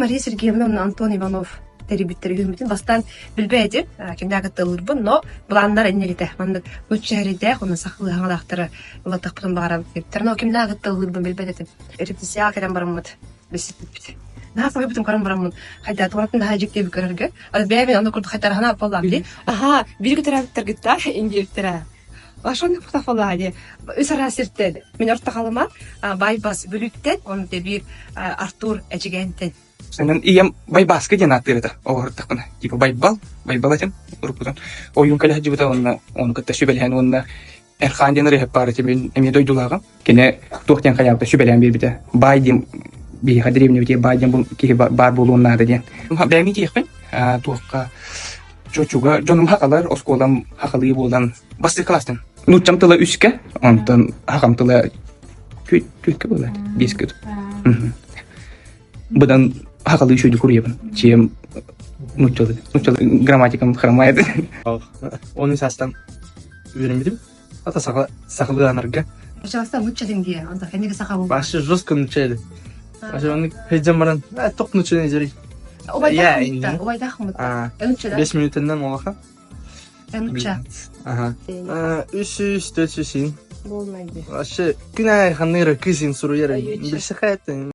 Мария Сергеевна, Антон Иванов терибиттер хүмүтүн бастан билбейди. Киндага тылырбын, но буландар эннегите мандык үчәридә хуна сахлы хаңалактары улатак бутун багара диптер. Но киндага тылырбын билбейди. Репетиция керен бараммыт. Бесит. На фой бутун карам бараммын. Хайда туратында хажик деп көрөргө. Ал бәбин аны курду хайтар хана болам ди. Аха, бирге терәптер гитта, ингилтера. Ашонны фотофолади. Үсара сиртед. Мен орта калыма байбас бүлүттен, он деби Артур Эжигентен. Сенен ием байбаска ден аттырыта. Огортакына. Типа байбал этим урупутан. Оюн кале хаҗибыта он кытта шүбелән онна Эрхан ден рехеп бары тебе эме дойдулага. Кине тохтен хаябта шүбелән бирбите. Байдим би хадревне бите байдим бу ки бар булуун нада ден. Бәми тиекпен. Тохка чочуга жонум хакалар осколам хакалы болдан басты класстан. Нучам тыла үскә, онтан хакам тыла күткә була. 5 күт. Будан хакалы шуды күрәбен. Чем нучалы грамматикам храмает. Onun sesden öğrenmedim. Hatta saklı anarga. Başta нучалин ди, анда фенеге сахабы. Başı жестко нучали. Başı onu heyecanmadan tok nучали жери. Обайда хмыт. 5 minutinden olaha. Нуча. Aha. 3-4 Болмайды. Başı günay hanırı kızın soru yere. Bir şey